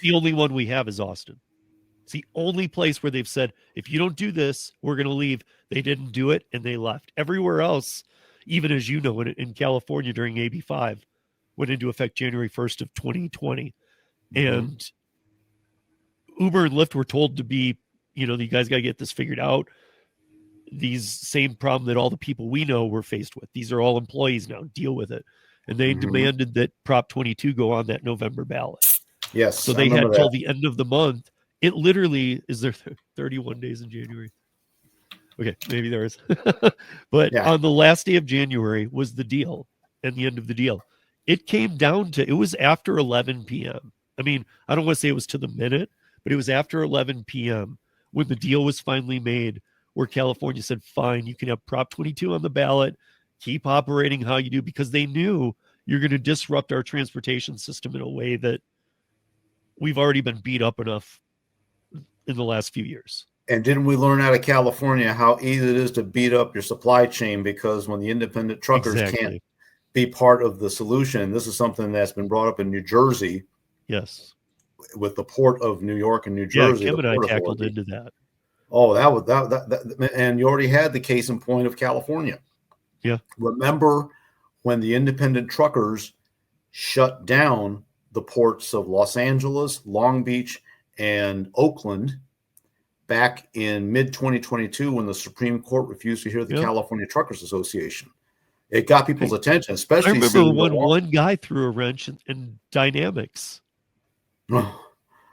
The only one we have is Austin. It's the only place where they've said, if you don't do this, we're going to leave. They didn't do it, and they left. Everywhere else, even as you know, in California during AB5, went into effect January 1st of 2020. And Uber and Lyft were told to be, you guys got to get this figured out. These same problem that all the people we know were faced with. These are all employees now. Deal with it. And they demanded that Prop 22 go on that November ballot. Yes. So they had till the end of the month. It literally is there 31 days in January. Okay, maybe there is. But on the last day of January was the deal and the end of the deal. It came down to, it was after 11 p.m. I mean, I don't want to say it was to the minute, but it was after 11 p.m. when the deal was finally made, where California said, fine, you can have Prop 22 on the ballot, keep operating how you do, because they knew you're going to disrupt our transportation system in a way that we've already been beat up enough in the last few years. And didn't we learn out of California how easy it is to beat up your supply chain? Because when the independent truckers can't be part of the solution, and this is something that's been brought up in New Jersey. Yes. With the Port of New York and New Jersey. Yeah, Kim and I tackled into that. Oh, that, and you already had the case in point of California. Yeah. Remember when the independent truckers shut down the ports of Los Angeles, Long Beach, and Oakland back in mid-2022 when the Supreme Court refused to hear the California Truckers Association? It got people's attention, especially. I remember when one guy threw a wrench in dynamics. I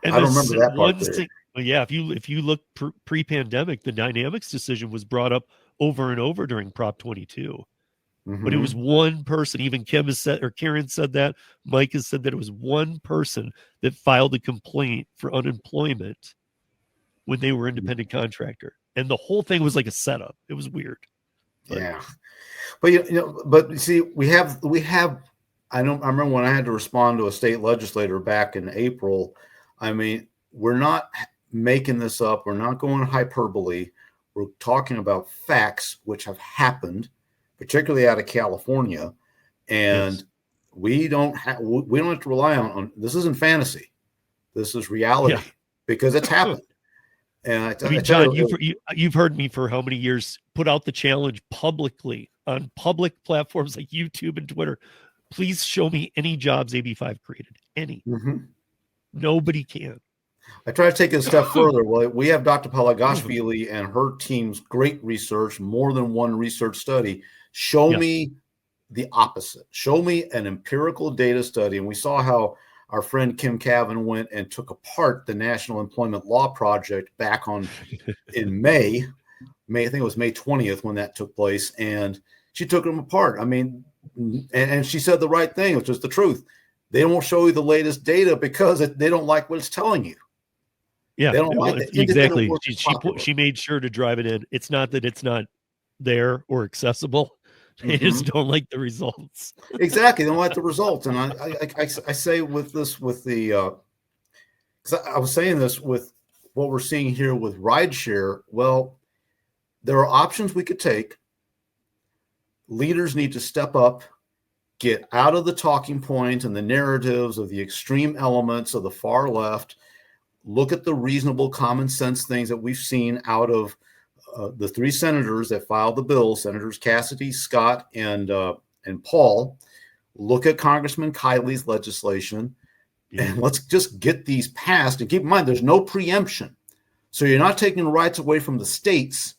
don't remember that part there. Yeah, if you look pre-pandemic, the dynamics decision was brought up over and over during Prop 22. But it was one person. Even Kim has said, or Karen said that. Mike has said that it was one person that filed a complaint for unemployment when they were independent contractor, and the whole thing was like a setup. It was weird. Yeah, but you see, we have. I remember when I had to respond to a state legislator back in April. I mean, we're not making this up. We're not going hyperbole. We're talking about facts which have happened, particularly out of California, and we don't have to rely on this. Isn't fantasy. This is reality because it's happened. And I mean, John, you've heard me for how many years put out the challenge publicly on public platforms like YouTube and Twitter. Please show me any jobs AB5 created. Any. Nobody can. I try to take it a step further. Well, we have Dr. Palagashvili and her team's great research, more than one research study. Show me the opposite. Show me an empirical data study. And we saw how our friend Kim Cavan went and took apart the National Employment Law Project back in May. I think it was May 20th when that took place. And she took them apart. I mean, and she said the right thing, which is the truth. They won't show you the latest data because they don't like what it's telling you. Yeah, they don't like exactly. She made sure to drive it in. It's not that it's not there or accessible. They just don't like the results. Exactly, they don't like the results. And I say with this, with the, because I was saying this with what we're seeing here with Rideshare. Well, there are options we could take. Leaders need to step up, get out of the talking points and the narratives of the extreme elements of the far left. Look at the reasonable common sense things that we've seen out of the three senators that filed the bill, Senators Cassidy, Scott, and Paul. Look at Congressman Kiley's legislation, and let's just get these passed. And keep in mind, there's no preemption. So you're not taking rights away from the states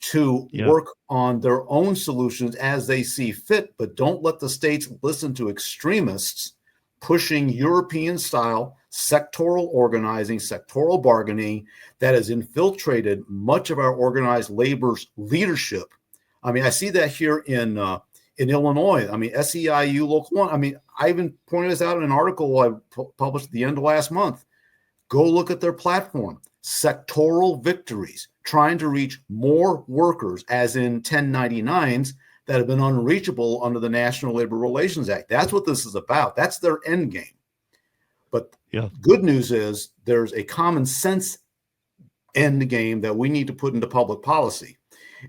to work on their own solutions as they see fit, but don't let the states listen to extremists pushing European-style sectoral organizing, sectoral bargaining that has infiltrated much of our organized labor's leadership. I mean, I see that here in Illinois. I mean, SEIU Local 1. I mean, I even pointed this out in an article I published at the end of last month. Go look at their platform. Sectoral victories, trying to reach more workers, as in 1099s, that have been unreachable under the National Labor Relations Act. That's what this is about. That's their end game. But good news is there's a common sense end game that we need to put into public policy.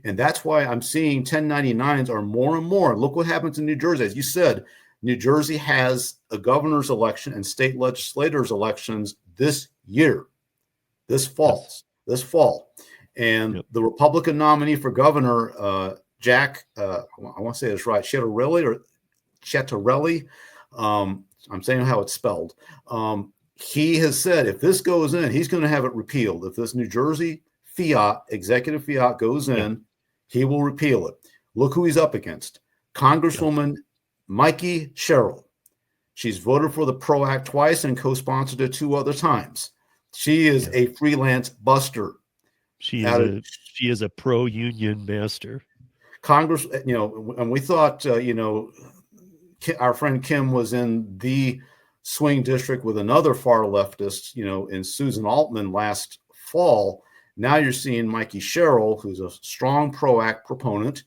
And that's why I'm seeing 1099s are more and more. Look what happens in New Jersey. As you said, New Jersey has a governor's election and state legislators elections this year, this fall. And the Republican nominee for governor, Jack, I want to say this right, Chattarelli. I'm saying how it's spelled. He has said if this goes in, he's going to have it repealed. If this New Jersey executive fiat goes in, he will repeal it. Look who he's up against. Congresswoman Mikey Sherrill. She's voted for the PRO Act twice and co-sponsored it 2 other times. She is a freelance buster. She is a pro-union master. Congress, and we thought, our friend Kim was in the swing district with another far leftist, in Susan Altman last fall. Now you're seeing Mikey Sherrill, who's a strong PRO Act proponent,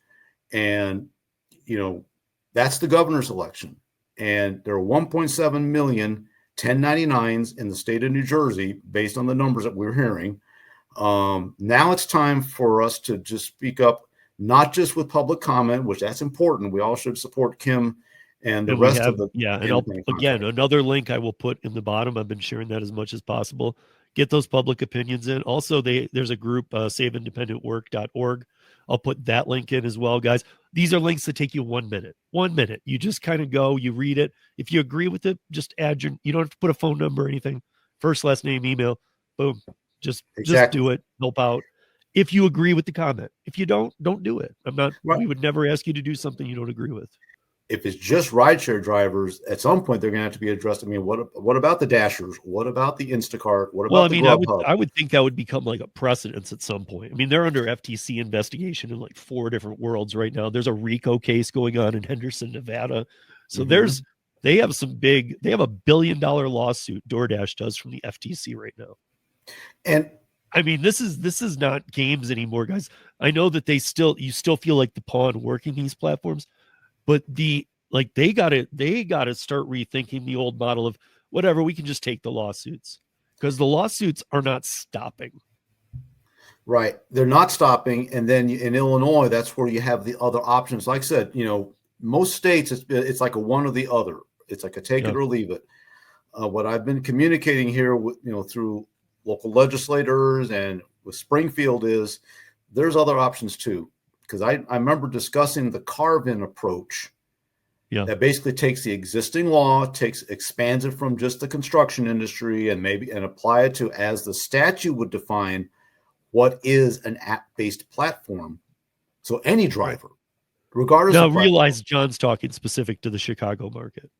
and that's the governor's election. And there are 1.7 million 1099s in the state of New Jersey, based on the numbers that we're hearing. Now it's time for us to just speak up, not just with public comment, which that's important. We all should support Kim and the rest of the. Yeah. And another link I will put in the bottom. I've been sharing that as much as possible. Get those public opinions in. Also, there's a group, saveindependentwork.org. I'll put that link in as well, guys. These are links that take you 1 minute. 1 minute. You just kind of go, you read it. If you agree with it, just add you don't have to put a phone number or anything. First, last name, email, boom. Just do it. Help out. If you agree with the comment. If you don't do it. We would never ask you to do something you don't agree with. If it's just rideshare drivers, at some point they're going to have to be addressed. I mean, what about the Dashers? What about the Instacart? What about the Grubhub? I would think that would become like a precedence at some point. I mean, they're under FTC investigation in like 4 different worlds right now. There's a RICO case going on in Henderson, Nevada. So they have a $1 billion lawsuit, Doordash does, from the FTC right now. And I mean, this is not games anymore, guys. I know that you still feel like the pawn working these platforms. But they gotta start rethinking the old model of whatever, we can just take the lawsuits, because the lawsuits are not stopping. Right. They're not stopping. And then in Illinois, that's where you have the other options. Like I said, most states, it's like a one or the other. It's like a take it or leave it. What I've been communicating here with, through local legislators and with Springfield is there's other options too. Because I remember discussing the carve-in approach that basically takes the existing law, expands it from just the construction industry and apply it to, as the statute would define, what is an app-based platform. So any driver, regardless of platform. Realize John's talking specific to the Chicago market.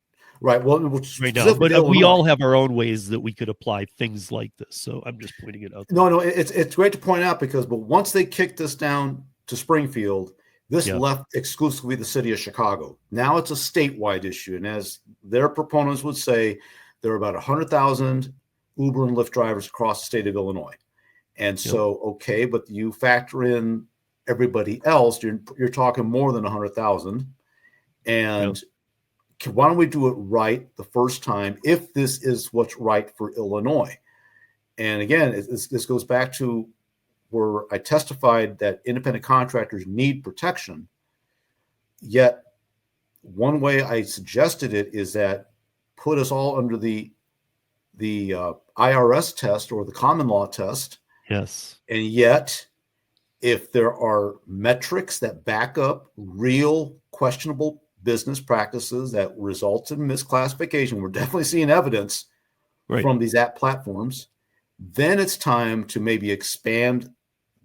Right. Well, right now, but we all have our own ways that we could apply things like this. So I'm just pointing it out. No, it's great to point out but once they kick this down to Springfield, this left exclusively the city of Chicago. Now it's a statewide issue. And as their proponents would say, there are about 100,000 Uber and Lyft drivers across the state of Illinois. And so, but you factor in everybody else, you're talking more than 100,000. And why don't we do it right the first time if this is what's right for Illinois? And again, this goes back to where I testified that independent contractors need protection. Yet one way I suggested it is that put us all under the IRS test or the common law test. Yes. And yet, if there are metrics that back up real questionable business practices that results in misclassification, we're definitely seeing evidence from these app platforms, then it's time to maybe expand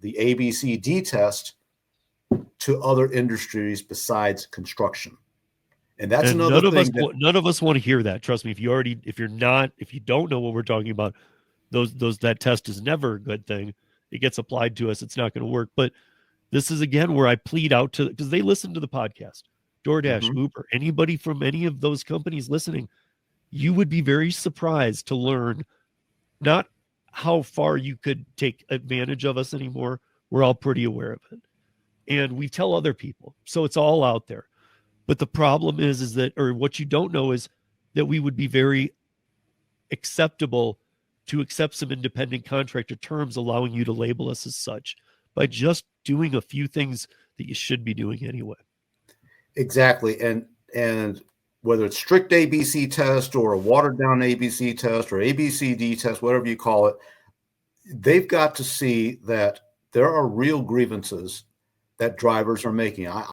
the ABCD test to other industries besides construction. And that's another thing. None of us want to hear that. Trust me. If you don't know what we're talking about, that test is never a good thing. It gets applied to us. It's not going to work. But this is again where I plead out to, because they listen to the podcast, DoorDash, Uber, anybody from any of those companies listening, you would be very surprised to learn not how far you could take advantage of us anymore. We're all pretty aware of it. And we tell other people. So it's all out there. But the problem is that, or what you don't know is that we would be very acceptable to accept some independent contractor terms, allowing you to label us as such by just doing a few things that you should be doing anyway. Exactly. And whether it's strict ABC test or a watered down ABC test or ABCD test, whatever you call it, they've got to see that there are real grievances that drivers are making.